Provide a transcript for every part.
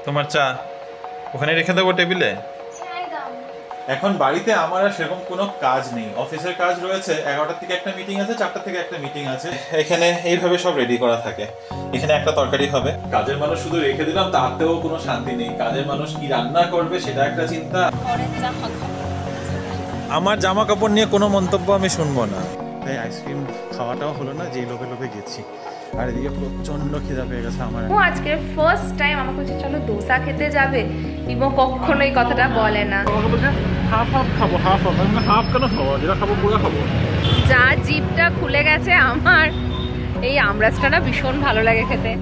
তোমার চা ওখানে রেখে দেবো টেবিলে। এখন বাড়িতে আমার আর সেরকম কোনো কাজ নেই, অফিসের কাজ রয়েছে, 11টার থেকে একটা মিটিং আছে, 4টার থেকে একটা মিটিং আছে। এখানে এইভাবে সব রেডি করা থাকে। এখানে একটা তরকারি হবে, কাজের মানুষ শুধু রেখে দিলাম, তাতেও কোনো শান্তি নেই। কাজের মানুষ কি রান্না করবে সেটা একটা চিন্তা। আমার জামা কাপড় নিয়ে কোনো মন্তব্য আমি শুনবো না। তাই আইসক্রিম খাওয়াটাও হলো না, যে লোভে লোভে গেছি। আর এদিকে প্রচন্ড খিদা পেয়ে গেছে আমার। ও আজকে ফার্স্ট টাইম আমাকে বলছে চলো দোসা খেতে যাবে। ইমো কখনো এই কথাটা বলে না। হাফ হাফ খাবো, হাফ হাফ। আমি হাফ কেন খাবো, যেটা খাবো পুরো খাবো। যা জিভটা খুলে গেছে আমার, এই আমরাসটা না ভীষণ ভালো লাগে খেতে।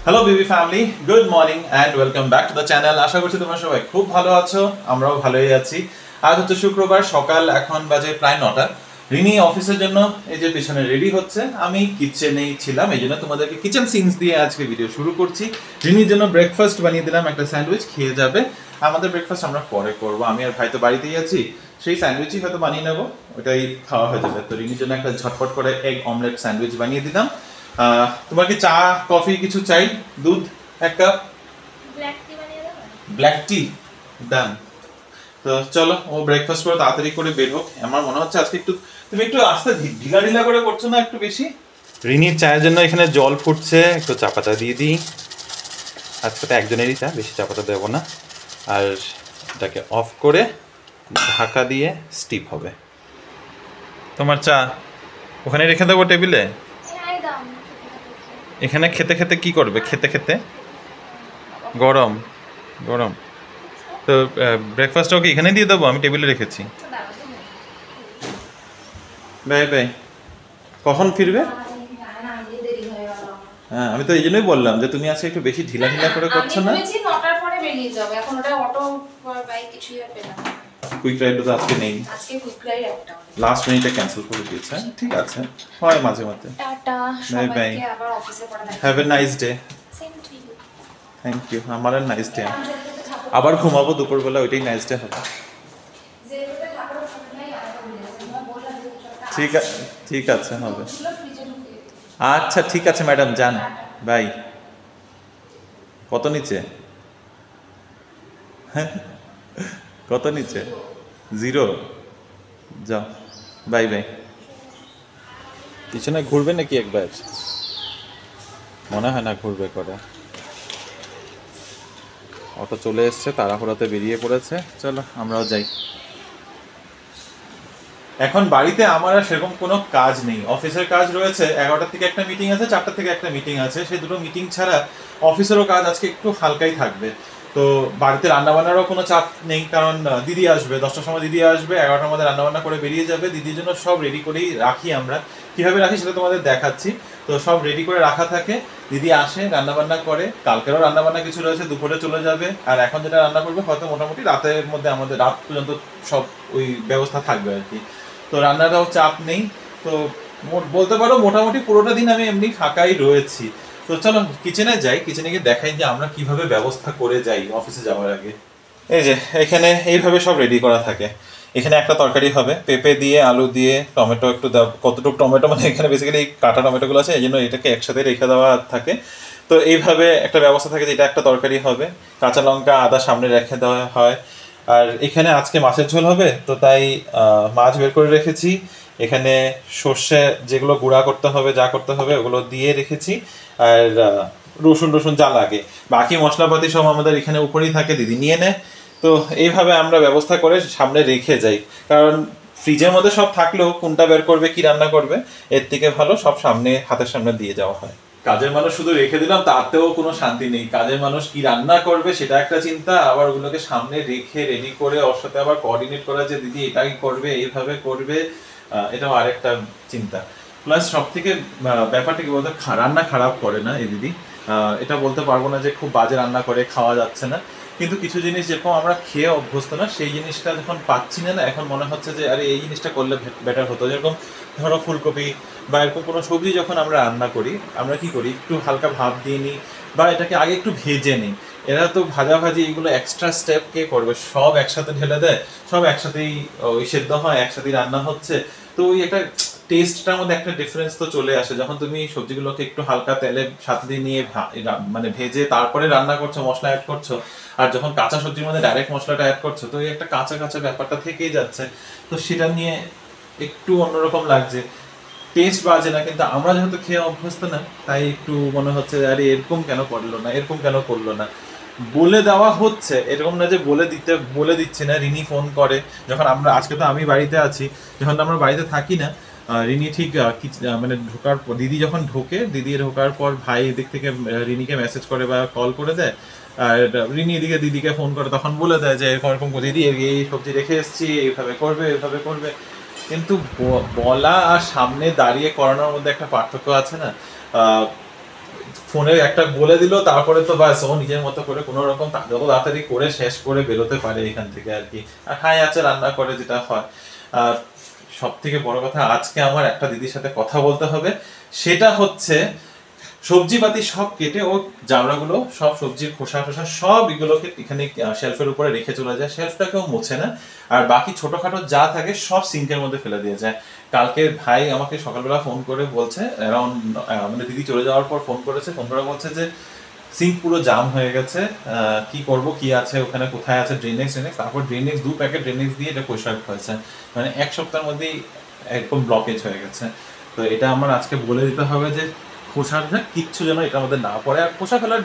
Hello BB family, good morning and welcome back to the channel. আশা করছি তোমরা সবাই খুব ভালো আছো, আমরাও ভালোই আছি। আজ হচ্ছে শুক্রবার, সকাল এখন বাজে প্রায় 9টা। রিনি অফিসের জন্য এই যে পিছনে রেডি হচ্ছে, আমি কিচেনেই ছিলাম, এই জন্য তোমাদেরকে কিচেন সিনস দিয়ে আজকে ভিডিও শুরু করছি। রিনির জন্য ব্রেকফাস্ট বানিয়ে দিলাম, একটা স্যান্ডউইচ খেয়ে যাবে। আমাদের ব্রেকফাস্ট আমরা পরে করবো, আমি আর ভাই তো বাড়িতেই আছি, সেই স্যান্ডউইচই হয়তো বানিয়ে নেবো, ওটাই খাওয়া হয়ে যাবে। তো রিনির জন্য একটা ঝটপট করে এগ অমলেট স্যান্ডউইচ বানিয়ে দিলাম। তোমার কি চা কফি কিছু চাই? দুধ 1 কাপ, ব্ল্যাক টি ডান। তো চলো, ও ব্রেকফাস্ট করে তাড়াতাড়ি করে বের হোক। আমার মনে হচ্ছে আজকে তুমি একটু আস্তে ঢিলা ঢিলা করে করছো না একটু বেশি? রিনির চায়ের জন্য এখানে জল ফুটছে, একটু চা পাতা দিয়ে দিই। আজকে তো একজনেরই চা, বেশি চা পাতা দেবো না। আর এটাকে অফ করে ঢাকা দিয়ে স্টিপ হবে। তোমার চা ওখানে রেখে দেবো টেবিলে। এখানে খেতে খেতে কি করবে? খেতে খেতে গরম গরম তো ব্রেকফাস্ট ওকে এখানে দিয়ে দেবো, আমি টেবিলে রেখেছি। Bye bye. কখন ফিরবে? হ্যাঁ, আমি তো এই জন্যই বললাম যে তুমি আজকে একটু বেশি ঢিলা ঢিলা করে করছো না। আমি বলেছি 9টার পরে বেরিয়ে যাব, এখন ওটা অটো বাইক কিছুই আর পেলাম না। কুইক রাইড তো আজকে নেই, আজকে কুইক রাইড একটা লাস্ট মিনিটে ক্যান্সেল করে দিয়েছে। ঠিক আছে, হয় মাঝে মাঝে। টাটা, বাই বাই, সবাইকে আবার অফিসে পড়া দেখা। Have a nice day. Same to you. Thank you. আমার নাইস ডে। আবার ঘুমাবো দুপুরবেলা, ওইটাই নাইস ডে হবে। ঠিক আছে হবে। আচ্ছা ঠিক আছে ম্যাডাম, যান। বাই। কত নিচে? কত নিচে? 0 যাও বাই বাই। পিছনে ঘুরবে নাকি একবার? মনে হয় না ঘুরবে করে। অটো চলে এসছে, তাড়াহুড়োতে বেরিয়ে পড়েছে। চলো আমরাও যাই। এখন বাড়িতে আমার আর সেরকম কোনো কাজ নেই, অফিসের কাজ রয়েছে। 11টা থেকে একটা মিটিং আছে, 4টা থেকে একটা মিটিং আছে। সেই দুটো মিটিং ছাড়া অফিসেরও কাজ আজকে একটু হালকাই থাকবে। তো বাড়িতে রান্নাবান্নারও কোনো চাপ নেই, কারণ দিদি আসবে 10টার সময়। দিদি আসবে, 11টার মধ্যে রান্নাবান্না করে বেরিয়ে যাবে। দিদির জন্য সব রেডি করেই রাখি আমরা। কীভাবে রাখি সেটা তোমাদের দেখাচ্ছি। তো সব রেডি করে রাখা থাকে, দিদি আসে রান্নাবান্না করে। কালকেরও রান্নাবান্না কিছু রয়েছে, দুপুরে চলে যাবে। আর এখন যেটা রান্না করবে হয়তো মোটামুটি রাতের মধ্যে, আমাদের রাত পর্যন্ত সব ওই ব্যবস্থা থাকবে আর কি। তো রান্নাটাও চাপ নেই। তো বলতে পারো মোটামুটি পুরোটা দিন আমি এমনি ফাঁকাই রয়েছি। তো চলো কিচেনে যাই, কিচেনে গিয়ে দেখাই যে আমরা কিভাবে ব্যবস্থা করে যাই অফিসে যাওয়ার আগে। এই যে এখানে এইভাবে সব রেডি করা থাকে। এখানে একটা তরকারি হবে, পেঁপে দিয়ে, আলু দিয়ে, টমেটো একটু কতটুকু টমেটো, মানে এখানে বেসিক্যালি কাটা টমেটোগুলো আছে, এই জন্য এটাকে একসাথে রেখে দেওয়া থাকে। তো এইভাবে একটা ব্যবস্থা থাকে যে এটা একটা তরকারি হবে। কাঁচা লঙ্কা, আদা সামনে রেখে দেওয়া হয়। আর এখানে আজকে মাছের ঝোল হবে, তো তাই মাছ বের করে রেখেছি। এখানে সর্ষে যেগুলো গুঁড়া করতে হবে, যা করতে হবে ওগুলো দিয়ে রেখেছি। আর রসুন যা লাগে, বাকি মশলাপাতি সব আমাদের এখানে উপরেই থাকে, দিদি নিয়ে নেয়। তো এইভাবে আমরা ব্যবস্থা করে সামনে রেখে যাই, কারণ ফ্রিজের মধ্যে সব থাকলেও কোনটা বের করবে, কি রান্না করবে, এর থেকে ভালো সব সামনে, হাতের সামনে দিয়ে যাওয়া হয়। কাজের মানুষ শুধু রেখে দিলাম তাতেও কোনো শান্তি নেই। কাজের মানুষ কি রান্না করবে সেটা একটা চিন্তা, আবার ওগুলোকে সামনে রেখে রেডি করে ওর সাথে আবার কোঅর্ডিনেট করা যে দিদি এটাই করবে, এইভাবে করবে, এটাও আরেকটা চিন্তা। প্লাস সব থেকে ব্যাপারটা কি বলতে, রান্না খারাপ করে না এই দিদি, এটা বলতে পারবো না যে খুব বাজে রান্না করে, খাওয়া যাচ্ছে না। কিন্তু কিছু জিনিস যেরকম আমরা খেয়ে অভ্যস্ত না, সেই জিনিসটা যখন পাচ্ছি না, এখন মনে হচ্ছে যে আরে এই জিনিসটা করলে বেটার হতো। যেরকম ধরো ফুলকপি বা এরকম কোনো সবজি যখন আমরা রান্না করি, আমরা কি করি, একটু হালকা ভাপ দিয়ে নিই বা এটাকে আগে একটু ভেজে নিই। এরা তো ভাজাভাজি এগুলো এক্সট্রা স্টেপ কে করবে, সব একসাথে ঢেলে দেয়, সব একসাথেই ওই সেদ্ধ হয়, একসাথেই রান্না হচ্ছে। তো ওই একটা টেস্টটার মধ্যে একটা ডিফারেন্স তো চলে আসে। যখন তুমি সবজিগুলোকে একটু হালকা তেলে সাথে দিয়ে নিয়ে মানে ভেজে তারপরে রান্না করছো, মশলা অ্যাড করছো, আর যখন কাঁচা সবজির মধ্যে ডাইরেক্ট মশলাটা অ্যাড করছো, তো এই একটা কাঁচা কাঁচা ব্যাপারটা থেকেই যাচ্ছে। তো সেটা নিয়ে একটু অন্যরকম লাগছে, টেস্ট বাজে না, কিন্তু আমরা যেহেতু খেয়ে অভ্যস্ত না, তাই একটু মনে হচ্ছে আরে এরকম কেন করলো না, এরকম কেন করলো না। বলে দেওয়া হচ্ছে, এরকম না যে বলে দিচ্ছে না। রিনি ফোন করে যখন আমরা, আজকে তো আমি বাড়িতে আছি, যখন আমরা বাড়িতে থাকি না, রিনি ঠিক মানে ঢোকার পর, দিদি যখন ঢোকে, দিদি ঢোকার পর ভাই এদিক থেকে রিনিকে মেসেজ করে বা কল করে দেয়, আর রিনি এদিকে দিদিকে ফোন করে, তখন বলে দেয় যে এরকম এরকম দিদি এই সবজি রেখে এসেছি, এইভাবে করবে, এইভাবে করবে। কিন্তু বলা আর সামনে দাঁড়িয়ে করানোর মধ্যে একটা পার্থক্য আছে না। ফোনে একটা বলে দিল, তারপরে তো ব্যাস ও নিজের মতো করে কোনো রকম যত তাড়াতাড়ি করে শেষ করে বেরোতে পারে এখান থেকে আর কি। আর হাই আছে রান্না করে যেটা হয়। আর সব থেকে বড় কথা, আজকে আমার একটা দিদির সাথে কথা বলতে হবে। সেটা হচ্ছে সবজিপাতি সব কেটে ও জাবড়াগুলো, সব সবজির খোসা টোসা সব এগুলোকে এখানে শেলফের উপরে রেখে চলে যায়, শেলফটাকেও মোছে না। আর বাকি ছোটখাটো যা থাকে সব সিঙ্কের মধ্যে ফেলে দিয়ে যায়। কালকে ভাই আমাকে সকালবেলা ফোন করে বলছে, অ্যারাউন্ড মানে দিদি চলে যাওয়ার পর ফোন করেছে, ফোন করে বলছে যে সিঙ্ক পুরো জাম হয়ে গেছে, কি করব, কি আছে ওখানে, কোথায় আছে ড্রেনেক্স। তারপর ড্রেনেক্স 2 প্যাকেট ড্রেনেক্স দিয়ে এটা পরিষ্কার হয়েছে, মানে 1 সপ্তাহের মধ্যেই একদম ব্লকেজ হয়ে গেছে। তো এটা আমার আজকে বলে দিতে হবে যে খোসাটা কিচ্ছু যেন এটার মধ্যে না পড়ে। আর খোসা ফেলার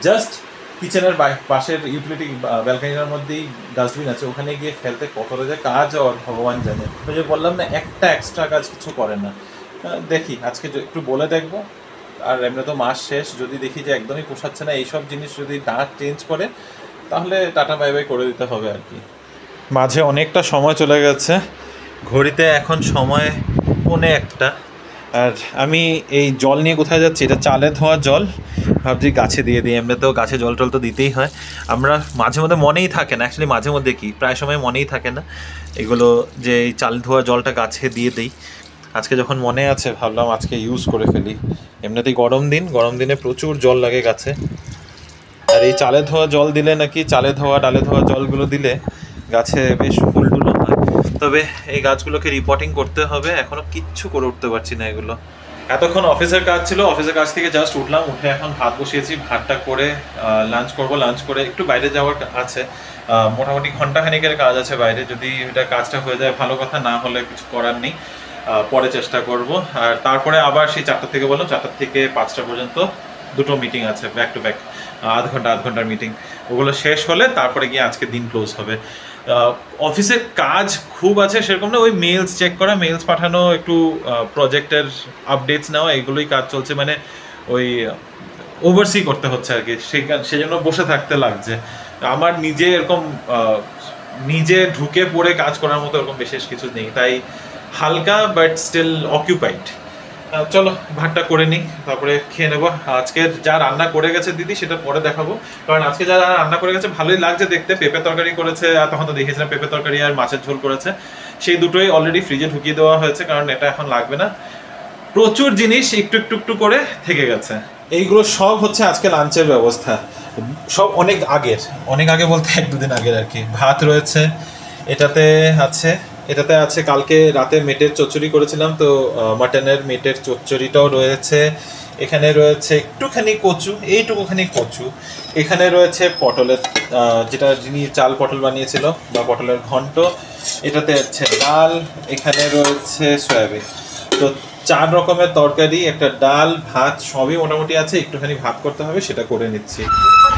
জাস্ট কিচেনের পাশের ইউটিলিটি ব্যালকনির মধ্যেই ডাস্টবিন আছে, ওখানে গিয়ে ফেলতে কতটা যে কাজ আর ভগবান জানে। তো যে বললাম না, একটা এক্সট্রা কাজ কিছু করে না। দেখি আজকে একটু বলে দেখবো। আর এমনি তো মাস শেষ, যদি দেখি যে একদমই পোষাচ্ছে না, এইসব জিনিস যদি না চেঞ্জ করে, তাহলে টাটা বাই বাই করে দিতে হবে আর কি। মাঝে অনেকটা সময় চলে গেছে, ঘড়িতে এখন সময় 1:45। আর আমি এই জল নিয়ে কোথায় যাচ্ছি, এটা চালে ধোয়া জল, ভাবছি গাছে দিয়ে দিই। এমনিতেও গাছে জল টল তো দিতেই হয়। আমরা মাঝে মধ্যে মনেই থাকে না, অ্যাকচুয়ালি মাঝে মধ্যে কি প্রায় সময় মনেই থাকে না এগুলো, যে এই চাল ধোয়া জলটা গাছে দিয়ে দিই। আজকে যখন মনে আছে ভাবলাম আজকে ইউজ করে ফেলি। এমনিতেই গরম দিনে প্রচুর জল লাগে গাছে। আর এই চালে ধোয়া জল দিলে নাকি, চালে ধোয়া ডালে ধোয়া জলগুলো দিলে গাছে বেশ ফুল টুলও হয়। তবে এই গাছগুলোকে রিপোর্টিং করতে হবে, এখনও কিচ্ছু করে উঠতে পারছি না এগুলো। এতক্ষণ অফিসের কাজ ছিল, অফিসের কাজ থেকে জাস্ট উঠলাম, উঠে এখন ভাত বসিয়েছি, ভাতটা করে লাঞ্চ করব, লাঞ্চ করে একটু বাইরে যাওয়ার আছে, মোটামুটি ঘন্টাখানিকের কাজ আছে বাইরে, যদি এটা কাজটা হয়ে যায় ভালো কথা, না হলে কিছু করার নেই, পরে চেষ্টা করব। আর তারপরে আবার সেই 4টা থেকে বললাম 4টা থেকে 5টা পর্যন্ত দুটো মিটিং আছে ব্যাক টু ব্যাক, আধ ঘন্টার মিটিং, ওগুলো শেষ হলে তারপরে গিয়ে আজকে দিন ক্লোজ হবে। অফিসের কাজ খুব আছে সেরকম না, ওই মেলস চেক করা, মেলস পাঠানো, একটু প্রজেক্টের আপডেটস নেওয়া, এগুলোই কাজ চলছে, মানে ওই ওভারসি করতে হচ্ছে আর কি, সেজন্য বসে থাকতে লাগছে। আমার নিজে এরকম নিজে ঢুকে পড়ে কাজ করার মতো এরকম বিশেষ কিছু নেই, তাই হালকা বাট স্টিল অকিউপাইড। চলো ভাতটা করে নিই, তারপরে খেয়ে নেবো। আজকের যা রান্না করে গেছে দিদি সেটা পরে দেখাবো, কারণ আজকে যা রান্না করে গেছে ভালোই লাগছে দেখতে। পেঁপে তরকারি করেছে, তখন তো দেখেছিলাম পেঁপে তরকারি আর মাছের ঝোল করেছে, সেই দুটোই অলরেডি ফ্রিজে ঢুকিয়ে দেওয়া হয়েছে, কারণ এটা এখন লাগবে না। প্রচুর জিনিস একটু একটু একটু করে থেকে গেছে, এইগুলো সব হচ্ছে আজকে লাঞ্চের ব্যবস্থা, সব অনেক আগে বলতে 1-2 দিন আগের আর কি। ভাত রয়েছে, এটাতে আছে কালকে রাতে মেটের চচ্চড়ি করেছিলাম, তো মাটনের মেটের চচ্চড়িটাও রয়েছে। এখানে রয়েছে একটুখানি কচু, এইটুকুখানি কচু। এখানে রয়েছে পটলের, যেটা যিনি চাল পটল বানিয়েছিল বা পটলের ঘন্ট। এটাতে আছে ডাল, এখানে রয়েছে সয়াবিন। তো 4 রকমের তরকারি, একটা ডাল, ভাত, সবই মোটামুটি আছে। একটুখানি ভাত করতে হবে, সেটা করে নিচ্ছি।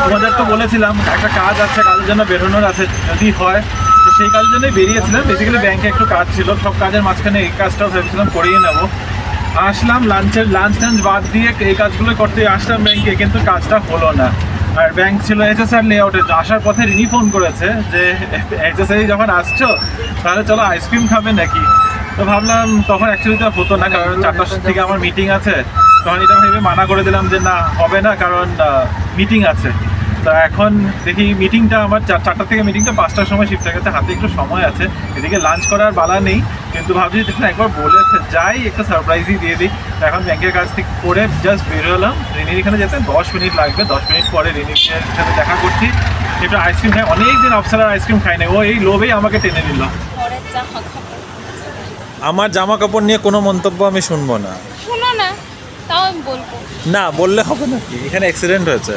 তোমাদের তো বলেছিলাম একটা কাজ আছে, কাজের জন্য বেরোনোর আছে, যদি হয় তো সেই কাজের জন্যই বেরিয়েছিলাম। বেসিক্যালি ব্যাংকে একটু কাজ ছিল, সব কাজের মাঝখানে এই কাজটাও ভেবেছিলাম করিয়ে নেবো। আসলাম লাঞ্চ টাঞ্চ বাদ দিয়ে এই কাজগুলো করতে আসলাম ব্যাংকে, কিন্তু কাজটা হলো না। আর ব্যাংক ছিল HSR লেআউটে। আসার পথে রিনি ফোন করেছে যে HSR যখন আসছো তাহলে চলো আইসক্রিম খাবে নাকি। তো ভাবলাম, তখন অ্যাকচুয়ালি তো হতো না, কারণ 4টার থেকে আমার মিটিং আছে। তখন এটা ভেবে মানা করে দিলাম যে না, হবে না, কারণ মিটিং আছে। তো এখন দেখি মিটিংটা আমার 4টা থেকে মিটিংটা 5টার সময় শিফট হয়ে গেছে, হাতে একটু সময় আছে, এদিকে লাঞ্চ করার বালা নেই। কিন্তু ভাবছি দেখুন একবার বলেছে যাই, একটা সারপ্রাইজই দিয়ে দিই। এখন ব্যাংকের কাছ থেকে করে জাস্ট বেরোলাম, রিনির এখানে যেতে 10 মিনিট লাগবে। 10 মিনিট পরে রিনির সাথে দেখা করছি, একটু আইসক্রিম খাই। অনেকদিন অপসারার আইসক্রিম খাই না, ও এই লোভেই আমাকে টেনে নিল। আমার জামা কাপড় নিয়ে কোনো মন্তব্য আমি শুনবো না। শোনো না, তাও আমি বলবো না, বললে হবে নাকি? এখানে অ্যাক্সিডেন্ট হয়েছে।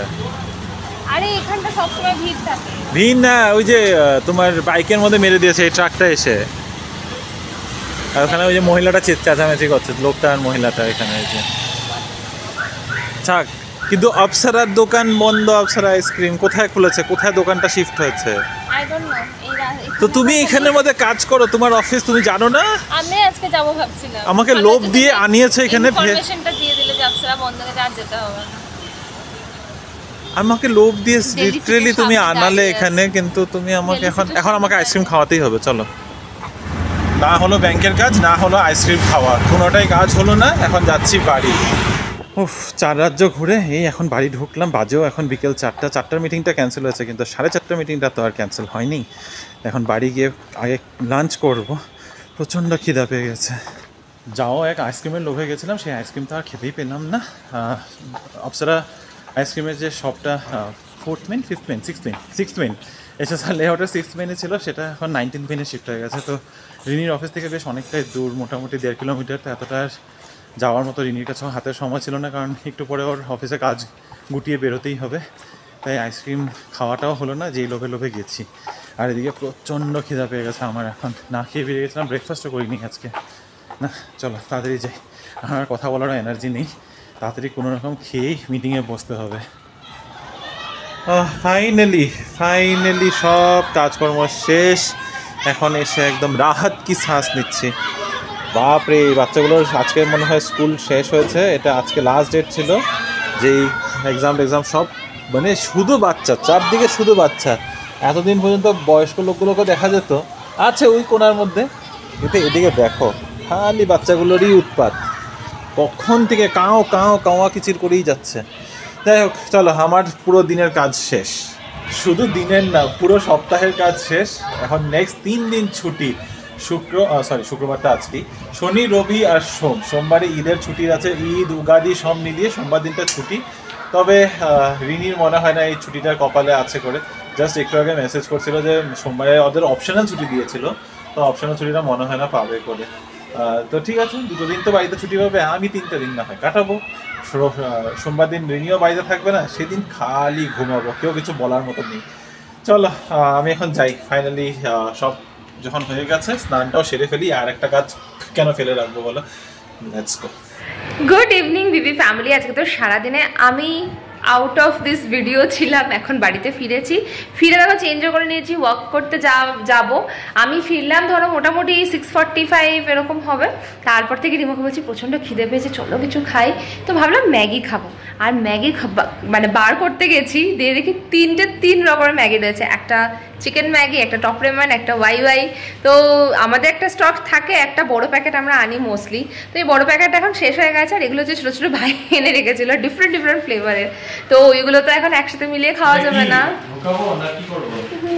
আরে এখানটা সবসময় ভিড় থাকে। ভিড় না, ওই যে তোমার বাইকের মধ্যে মেরে দিয়েছে এই ট্রাকটা এসে। আর ওখানে ওই যে মহিলাটা চেঁচামেচি করছে, লোকটা আর মহিলাটা এখানে এসে। থাক, কিন্তু অপসারার দোকান বন্ধ। অপসারা আইসক্রিম কোথায় খুলেছে, কোথায় দোকানটা শিফট হয়েছে? I don't know. তো তুমি এখানের মধ্যে কাজ করো, তোমার অফিস, তুমি জানো না? আমি আজকে যাব ভাবছিলাম। আমাকে লোভ দিয়ে আনিয়েছে এখানে। ইনফরমেশনটা দিয়ে দিলে যে অপসারা বন্ধ করে আর যেতে হবে না। আমাকে লোভ দিয়ে লিটারালি তুমি আনালে এখানে, কিন্তু তুমি আমাকে এখন আমাকে আইসক্রিম খাওয়াতেই হবে। চলো, না হলো ব্যাংকের কাজ, না হলো আইসক্রিম খাওয়া, কোনোটাই কাজ হলো না। এখন যাচ্ছি বাড়ি। উফ, 4 রাজ্য ঘুরে এই এখন বাড়ি ঢুকলাম। বাজেও এখন বিকেল 4টা। 4টার মিটিংটা ক্যান্সেল হয়েছে, কিন্তু 4:30টার মিটিংটা তো আর ক্যান্সেল হয়নি। এখন বাড়ি গিয়ে আগে লাঞ্চ করব। প্রচণ্ড খিদা পেয়ে গেছে। যাও, এক আইসক্রিমের লোভে গেছিলাম, সেই আইসক্রিম তো আর খেতেই পেলাম না। অপসারা আইসক্রিমের যে শপটা 4th main, 5th main, 6th main, HSR লেআউটের 6th মেনে ছিল, সেটা এখন 19th মেনে শিফট হয়ে গেছে। তো রিনির অফিস থেকে বেশ অনেকটাই দূর, মোটামুটি 1.5 কিলোমিটার। তো এতটা যাওয়ার মতো রিনির কাছেও হাতের সময় ছিল না, কারণ একটু পরে ওর অফিসে কাজ গুটিয়ে বেরোতেই হবে। তাই আইসক্রিম খাওয়াটাও হলো না, যেই লোভে গেছি। আর এদিকে প্রচণ্ড খিদা পেয়ে গেছে আমার। এখন না খেয়ে বেরিয়ে গেছিলাম, ব্রেকফাস্টও করিনি আজকে। না, চলো তাড়াতাড়ি যাই, আমার কথা বলারও এনার্জি নেই। তাড়াতাড়ি কোনো রকম খেয়েই মিটিংয়ে বসতে হবে। ফাইনালি সব কাজকর্ম শেষ। এখন এসে একদম রাহাত কি শ্বাস নিচ্ছি। বাপরে, এই বাচ্চাগুলোর আজকে মনে হয় স্কুল শেষ হয়েছে। এটা আজকে লাস্ট ডেট ছিল, যেই এক্সাম সব, মানে শুধু বাচ্চা, চারদিকে শুধু বাচ্চা। এতদিন পর্যন্ত বয়স্ক লোকগুলোকে দেখা যেত, আছে ওই কোণার মধ্যে, কিন্তু এদিকে দেখো খালি বাচ্চাগুলোরই উৎপাত। কখন থেকে কাওয়া কিচির করেই যাচ্ছে। যাই হোক, চলো, আমার পুরো দিনের কাজ শেষ। শুধু দিনের না, পুরো সপ্তাহের কাজ শেষ। এখন নেক্সট 3 দিন ছুটি। শুক্রবারটা আজকেই, শনি, রবি আর সোমবারে ঈদের ছুটি আছে। ঈদ, উগাদি সব মিলিয়ে সোমবার দিনটা ছুটি। তবে রিনির মনে হয় না এই ছুটিটা কপালে আছে করে। জাস্ট একটু আগে মেসেজ করছিল যে সোমবারে ওদের অপশনাল ছুটি দিয়েছিল, তো অপশনাল ছুটিটা মনে হয় না পাবে করে। তো ঠিক আছে, 2 দিন তো বাড়িতে ছুটি পাবে, আমি 3টে দিন না হয় কাটাবো। সোমবার দিন রিনিও বাড়িতে থাকবে না, সেদিন খালি ঘুমাবো, কেউ কিছু বলার মতো নেই। চলো আমি এখন যাই, ফাইনালি সব যখন হয়ে গেছে স্নানটাও সেরে ফেলি, আর একটা কাজ কেন ফেলে রাখবো বলো। Let's go. Good evening Bibi family. আজকে তো সারাদিনে আমি আউট অফ দিস ভিডিও ছিলাম, এখন বাড়িতে ফিরে দেখো চেঞ্জও করে নিয়েছি, ওয়াক করতে যাব। আমি ফিরলাম ধরো মোটামুটি 6:45 এরকম হবে। তারপর থেকে রিমোকে বলছি প্রচণ্ড খিদে পেয়েছে, চলো কিছু খাই। তো ভাবলাম ম্যাগি খাবো, আর ম্যাগি মানে বার করতে গেছি, দিয়ে দেখি 3 রকমের ম্যাগি রয়েছে। একটা চিকেন ম্যাগি, একটা টপ রেমন, একটা ওয়াই। তো আমাদের একটা স্টক থাকে, একটা বড় প্যাকেট আমরা আনি মোস্টলি। তো এই বড় প্যাকেটটা এখন শেষ হয়ে গেছে, আর এগুলো যে ছোটো ছোটো ভাই এনে রেখেছিল ডিফারেন্ট ফ্লেভারের। তো ওইগুলো তো এখন একসাথে মিলিয়ে খাওয়া যাবে না,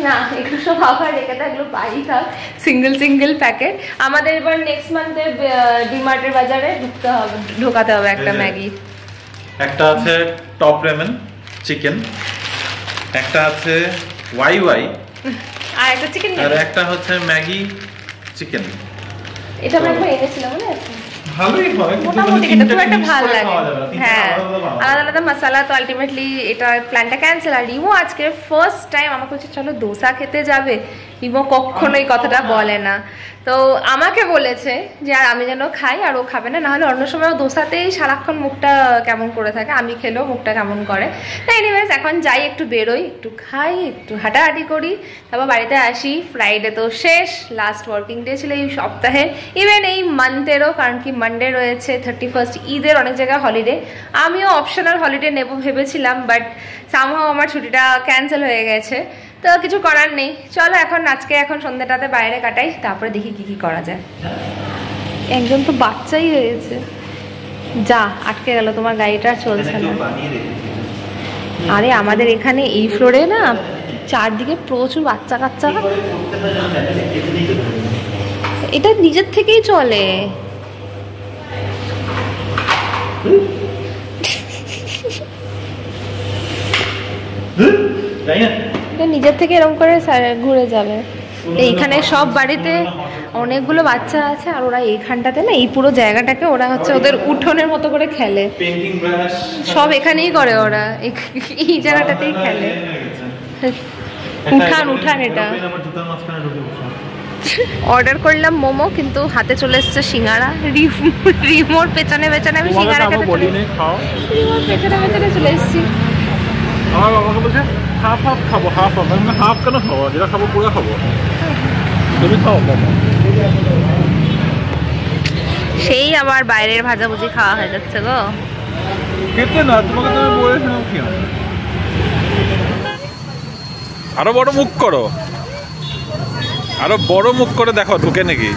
না এগুলো সব আবার রেখে দেয়, এগুলো বাই থাক সিঙ্গেল প্যাকেট। আমাদের এবার নেক্সট মান্থে ডিমার্টের বাজারে ঢোকাতে হবে একটা ম্যাগি। একটা আছে টপ রেমন চিকেন, একটা আছে ওয়াই আর একটা চিকেন, আর একটা হচ্ছে ম্যাগি চিকেন। এটা আমরা একবার এনেছিলাম না, ভালোই হয়, মোটামুটি এটা খুব একটা ভালো লাগে। হ্যাঁ, আলাদা মশলা। তো আলটিমেটলি এটা প্ল্যানটা ক্যান্সেল। আর রিমো আজকে ফার্স্ট টাইম আমাকে বলছে চলো দোসা খেতে যাবে। রিমো কখনো এই কথাটা বলে না, তো আমাকে বলেছে যে আর আমি যেন খাই, আর ও খাবে না, নাহলে অন্য সময় দোসাতেই সারাক্ষণ মুখটা কেমন করে থাকে, আমি খেলেও মুখটা কেমন করে। তাই এনিওয়েজ এখন যাই, একটু বেরোই, একটু খাই, একটু হাঁটাহাঁটি করি, তারপর বাড়িতে আসি। ফ্রাইডে তো শেষ, লাস্ট ওয়ার্কিং ডে ছিল এই সপ্তাহে, ইভেন এই মান্থেরও, কারণ কি মানডে রয়েছে 31st, ঈদের অনেক জায়গায় হলিডে। আমিও অপশনাল হলিডে নেব ভেবেছিলাম, বাট সামহাও আমার ছুটিটা ক্যান্সেল হয়ে গেছে, তো কিছু করার নেই। চলো এখন সন্ধ্যাটাতে বাইরে কাটাই, তারপরে দেখি কি করা যায়। একজন তো বাচ্চাই হয়েছে, যা আটকে গেল, তোমার গাড়িটা চলছে না। আরে আমাদের এখানে এই ফ্লোরে না চারদিকে প্রচুর বাচ্চা কাচ্চা, এটা নিজের থেকেই চলে। নিজের থেকে এরকম করে ঘুরে যাবে। এইখানে সব বাড়িতে অনেকগুলো বাচ্চা আছে, আর ওরা এইখানটাতে না, এই পুরো জায়গাটাকে ওরা হচ্ছে ওদের উঠোনের মতো করে খেলে, সব এখানেই করে ওরা, এই জায়গাটাতেই খেলে। উঠান এটা। অর্ডার করলাম মোমো, কিন্তু হাতে চলে এসছে সিঙ্গারা। রিমোর পেছনে আমি সিঙ্গারা খেতে চলে এসেছি। আমার বাবাকে বলছে হাফ খাবো, হাফ কেন খাবো, যেটা খাবো পুরো খাবো, তুমি খাও মোমো। সেই আবার বাইরের ভাজাভুজি খাওয়া হয়ে যাচ্ছে গো। খেতে না, তোমাকে তো আমি বলেছিলাম কি আরো বড় মুখ করো, আরো বড় মুখ করে দেখো ঢুকে নাকি।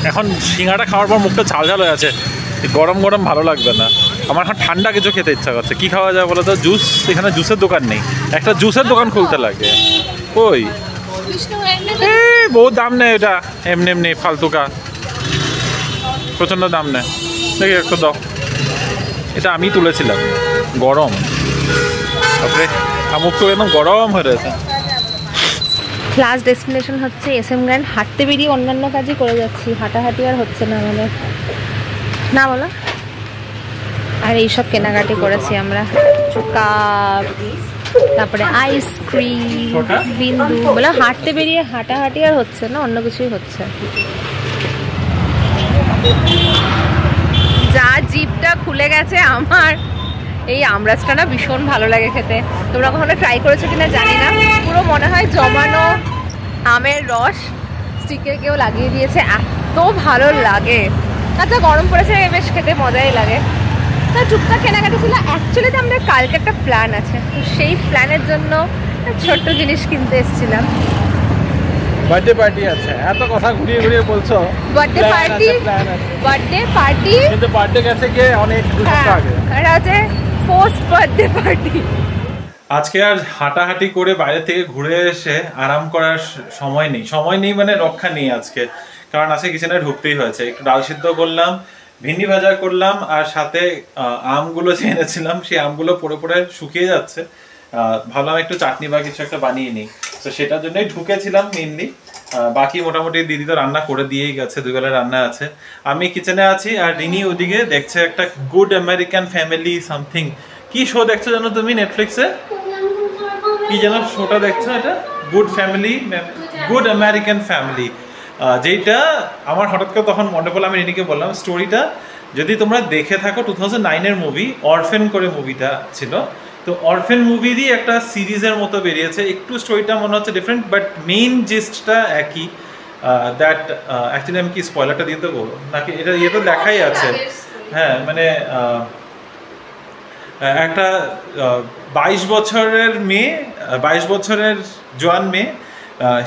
এখন সিঙ্গাড়া খাওয়ার পর মুখটা ঝাল হয়ে আছে, গরম ভালো লাগবে না আমার। এখন ঠান্ডা কিছু খেতে ইচ্ছা করছে। কি খাওয়া যায় বলো তো? জুস, এখানে জুসের দোকান নেই, একটা জুসের দোকান খুলতে লাগে। ওই বহুত দাম নেই এটা, এমনি ফালতুকা, প্রচন্ড দাম নেই। দেখি একটু দাও, এটা আমি তুলেছিলাম, গরম, তারপরে মুখ তো একদম গরম হয়ে রয়েছে। লাস্ট ডেস্টিনেশন হচ্ছে SM গ্র্যান্ড। হাঁটতে বেরিয়ে অন্যান্য কাজই করে যাচ্ছি, হাঁটাহাঁটি আর হচ্ছে না আমাদের, না বলো। আর এইসব কেনাকাটি করেছি আমরা, কাপ, তারপরে আইসক্রিম, বিন্দু, বলে হাঁটতে বেরিয়ে হাঁটাহাঁটি আর হচ্ছে না, অন্য কিছুই হচ্ছে। যা জিভটা খুলে গেছে আমার, এই আমরাজটা না ভীষণ ভালো লাগে খেতে। তোমরা কখনো ট্রাই করেছো কিনা জানি না, পুরো মনে হয় জমানো আমের রস স্টিকে কেউ লাগিয়ে দিয়েছে, এত ভালো লাগে। আচ্ছা গরম পড়েছে, বেশ খেতে মজাই লাগে। তা টুকটাক কেনাকাটি ছিল। অ্যাকচুয়ালি তো আমাদের কালকে একটা প্ল্যান আছে, তো সেই প্ল্যানের জন্য ছোট্ট জিনিস কিনতে এসেছিলাম। বার্থডে পার্টি আছে, এত কথা ঘুরিয়ে বলছো। বার্থডে পার্টি কিন্তু বার্থডে গেছে গিয়ে অনেক সপ্তাহ আগে, এটা হচ্ছে পোস্ট বার্থডে পার্টি। আজকে আর হাঁটাহাঁটি করে বাইরে থেকে ঘুরে এসে আরাম করার সময় নেই মানে রক্ষা নেই আজকে, কারণ আজকে কিচেনে ঢুকতেই হয়েছে। একটু ডাল সিদ্ধ করলাম, ভিন্ডি ভাজা করলাম, আর সাথে আমগুলো যে এনেছিলাম সেই আমগুলো পড়ে শুকিয়ে যাচ্ছে, ভাবলাম একটু চাটনি বা কিছু একটা বানিয়ে নিই, তো সেটার জন্যই ঢুকেছিলাম মেইনলি। বাকি মোটামুটি দিদি তো রান্না করে দিয়েই গেছে, 2 বেলা রান্না আছে। আমি কিচেনে আছি আর রিনি ওদিকে দেখছে একটা গুড আমেরিকান ফ্যামিলি সামথিং। কি শো দেখছো জানো তুমি নেটফ্লিক্সে? কি যেন শোটা দেখছো? এটা good family, good American family, যেটা আমার হঠাৎ করে তখন মনে পড়লো। আমি রিনিকে বললাম স্টোরিটা যদি তোমরা দেখে থাকো, 2009-এর মুভি, অরফেন করে মুভিটা ছিল। তো অরফেন মুভিরই একটা সিরিজের মতো বেরিয়েছে, একটু স্টোরিটা মনে হচ্ছে ডিফারেন্ট, বাট মেইন জিস্টটা একই। দ্যাট অ্যাকচুয়ালি আমি কি স্পয়লারটা দিয়ে দেবো নাকি? এটা ইয়ে তো দেখাই আছে। হ্যাঁ, মানে একটা 22 বছরের মেয়ে, 22 বছরের জোয়ান মেয়ে,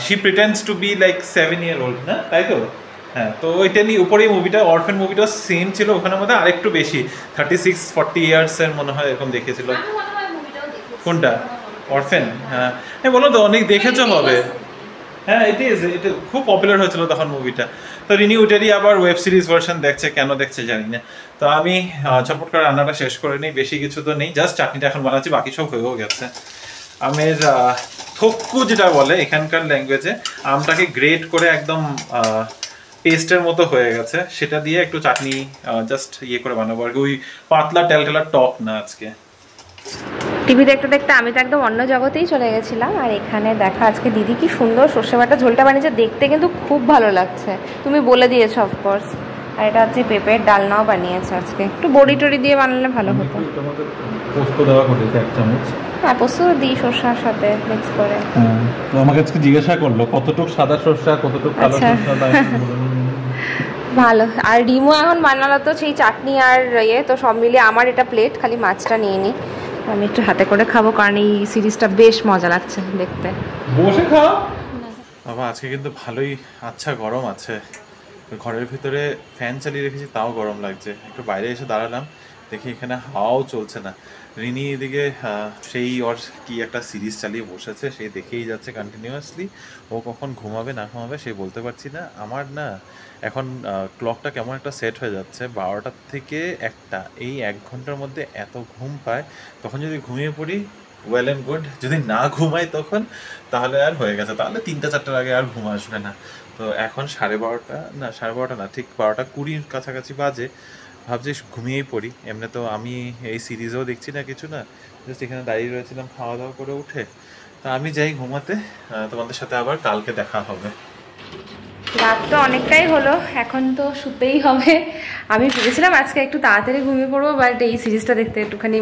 she pretends to be like 7-year-old, না তাই তো? হ্যাঁ, তো ওইটা নিয়ে উপরেই মুভিটা, অরফেন মুভিটা সেম ছিল, ওখানের মধ্যে আরেকটু বেশি 36-40 ইয়ার্সের মনে হয় এরকম দেখেছিল। কোনটা? অরফেন? হ্যাঁ, বলো তো, অনেক দেখেছো হবে। হ্যাঁ, এটা খুব পপুলার হয়েছিল তখন মুভিটা। তো রিনি ওইটারই আবার ওয়েব সিরিজ ভার্সন দেখছে, কেন দেখছে জানি না। তো আমি ঝটপট করে রান্নাটা শেষ করে নিই, বেশি কিছু তো নেই, জাস্ট চাটনিটা এখন বানাচ্ছি, বাকি সব হয়েও গেছে। আমের থক্কু যেটা বলে এখানকার ল্যাঙ্গুয়েজে, আমটাকে গ্রেট করে একদম পেস্টের মতো হয়ে গেছে, সেটা দিয়ে একটু চাটনি জাস্ট ইয়ে করে বানাবো আর কি, ওই পাতলা টেলটেলা টক না আজকে। টিভি দেখতে দেখতে আমি তো একদম অন্য জগতেই চলে গেছিলাম। আর এখানে দেখা আজকে দিদি কি সুন্দর সর্ষে বাটা ঝোলটা বানিয়েছে, দেখতে কিন্তু খুব ভালো লাগছে, তুমি বলে দিয়েছো অফকোর্স। আর এটা হচ্ছে পেঁপের ডালনাও বানিয়েছে আজকে, একটু বড়ি টড়ি দিয়ে বানালে ভালো হতো। পোস্ত দেওয়া করেছে 1 চামচ। হ্যাঁ, পোস্ত দিই সর্ষার সাথে মিক্স করে। হ্যাঁ, তো আমাকে আজকে জিজ্ঞাসা করলো কতটুকু সাদা সর্ষা, কতটুকু কালো সর্ষা। ভালো। আর রিমো এখন বানালো তো সেই চাটনি আর ইয়ে, তো সব মিলিয়ে আমার এটা প্লেট, খালি মাছটা নিয়ে নিই, আমি একটু হাতে করে খাবো, কারণ এই সিরিজটা বেশ মজা লাগছে দেখতে। বসে খাও বাবা। আজকে কিন্তু ভালোই আচ্ছা গরম আছে, ঘরের ভিতরে ফ্যান চালিয়ে রেখেছি তাও গরম লাগছে। একটু বাইরে এসে দাঁড়ালাম, দেখি এখানে হাওয়াও চলছে না। রিনি এদিকে সেই ওর কি একটা সিরিজ চালিয়ে বসেছে, সে দেখেই যাচ্ছে কন্টিনিউয়াসলি। ও কখন ঘুমাবে না ঘুমাবে সে বলতে পারছি না। আমার না এখন ক্লকটা কেমন একটা সেট হয়ে যাচ্ছে, 12টার থেকে 1টা, এই 1 ঘন্টার মধ্যে এত ঘুম পায়। তখন যদি ঘুমিয়ে পড়ি ওয়েল অ্যান্ড গুড, যদি না ঘুমাই তখন তাহলে আর হয়ে গেছে, তাহলে 3টা-4টার আগে আর ঘুম আসবে না। তো এখন 12:30 না, ঠিক 12:20 কাছাকাছি বাজে। ভাবছি ঘুমিয়েই পড়ি। এমনি তো আমি এই সিরিজও দেখছি না কিছু না, জাস্ট এখানে দাঁড়িয়ে রয়েছিলাম খাওয়া দাওয়া করে উঠে। তা আমি যাই ঘুমাতে, তোমাদের সাথে আবার কালকে দেখা হবে। রাত তো অনেকটাই হলো, এখন তো শুতেই হবে। আমি ভেবেছিলাম আজকে একটু তাড়াতাড়ি ঘুমিয়ে পড়বো, বাট এই সিরিজটা দেখতে একটুখানি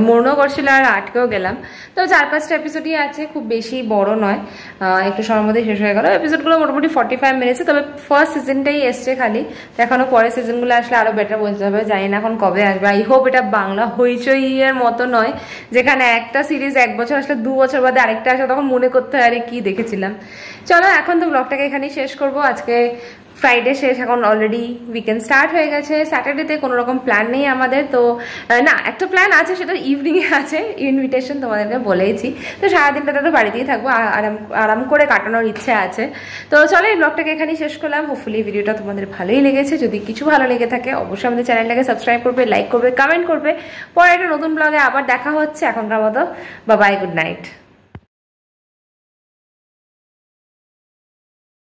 মনও করছিল আর আটকেও গেলাম। তো 4-5টা এপিসোডই আছে, খুব বেশি বড় নয়, একটু সময়ের মধ্যে শেষ হয়ে গেল। এপিসোডগুলো মোটামুটি 45 মিনিটসে, তবে ফার্স্ট সিজনটাই এসছে খালি, তো এখনও পরের সিজনগুলো আসলে আরও বেটার বলতে হবে, জানি না এখন কবে আসবে। আই হোপ এটা বাংলা হইচইয়ের মতো নয়, যেখানে একটা সিরিজ 1 বছর আসলে 2 বছর বাদে আরেকটা আসলে তখন মনে করতে হয় আরে কি দেখেছিলাম। চলো এখন তো ব্লগটাকে এখানেই শেষ করবো। আজকে ফ্রাইডে শেষ, এখন অলরেডি উইকেন্ড স্টার্ট হয়ে গেছে। স্যাটারডেতে কোনো রকম প্ল্যান নেই আমাদের, তো না একটা প্ল্যান আছে, সেটা ইভিনিংয়ে আছে, ইনভিটেশন তোমাদেরকে বলেইছি। তো সারাদিনটাতে তো বাড়িতেই থাকবো, আরাম করে কাটানোর ইচ্ছে আছে। তো চলো এই ব্লগটাকে এখানেই শেষ করলাম। হোপফুলি ভিডিওটা তোমাদের ভালোই লেগেছে, যদি কিছু ভালো লেগে থাকে অবশ্যই আমাদের চ্যানেলটাকে সাবস্ক্রাইব করবে, লাইক করবে, কমেন্ট করবে। পরে একটা নতুন ব্লগে আবার দেখা হচ্ছে। এখনকার মতো বাই, গুড নাইট।